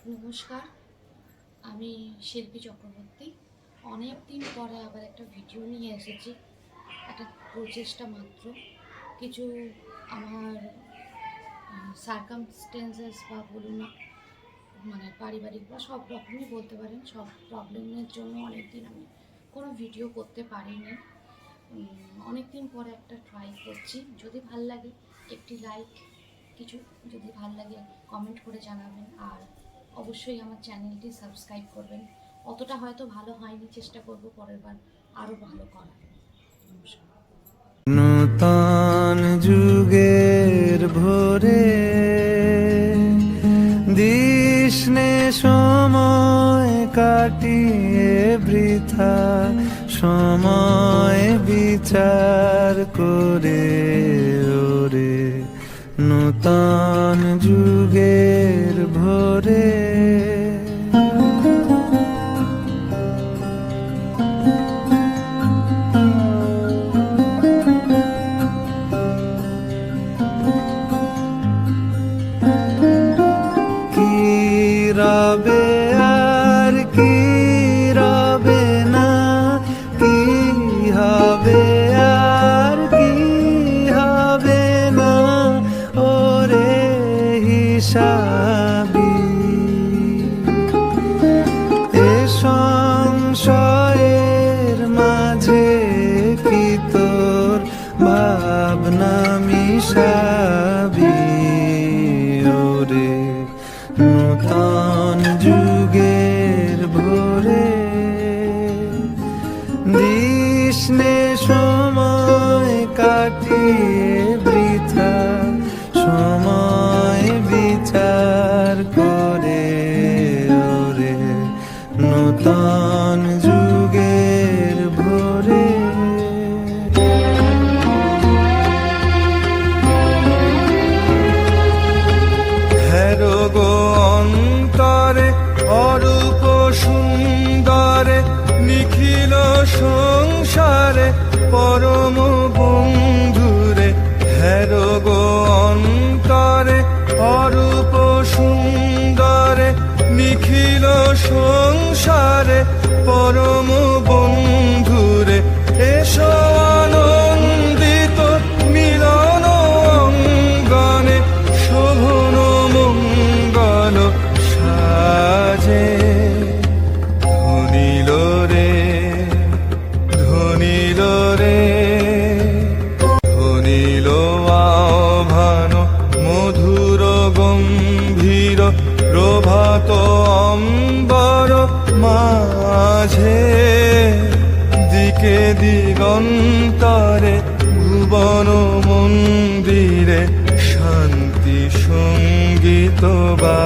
নমস্কার, আমি শিল্পী চক্রবর্তী। অনেক দিন পরে আবার একটা ভিডিও নিয়ে এসেছি, একটা প্রচেষ্টা মাত্র। কিছু আমার সার্কামস্টেন্সেস বা বলুন মানে পারিবারিক বা সব রকমই বলতে পারেন, সব প্রবলেমের জন্য অনেক দিন আমি কোনো ভিডিও করতে পারিনি। অনেক দিন পরে একটা ট্রাই করছি। যদি ভাল লাগে একটি লাইক, কিছু যদি ভাল লাগে কমেন্ট করে জানাবেন, আর অবশ্যই আমার চ্যানেলটি সাবস্ক্রাইব করবেন। অতটা হয়তো ভালো হয়নি, চেষ্টা করব পরের বার আরও ভালো করার। নূতন যুগের ভোরে দিশনে সময় কাটিয়ে বৃথা সময় বিচার করে ওরে নূতন যুগের ভোরে রবে আর কি রবে না, কি হবে আর কি হবে না, ওরে হিসাবি এ সংশয়ের মাঝে কি তোর ভাবনা মিশাবি ওরে নূতন যুগের ভোরে দিশনে সময় কাটিয়ে বৃথা সময় বিচার করে ওরে নূতন যুগের ভোরে গো অন্তরে অরূপ সুন্দরে নিখিল সংসারে পরম বন্ধুরে হেরো গো অন্তরে অরূপ সুন্দরে নিখিল সংসারে পরম বন্ধুরে এসো আনন্দিত মিলন অঙ্গনে শোভন মঙ্গল সাজে ধনিল রে ধনিল রে ধনিল আহ্বান মধুর গম্ভীর প্রভাত অম্বর মাঝে দিকে দিগন্তরে ভুবন মন্দিরে শান্তি সঙ্গীত বা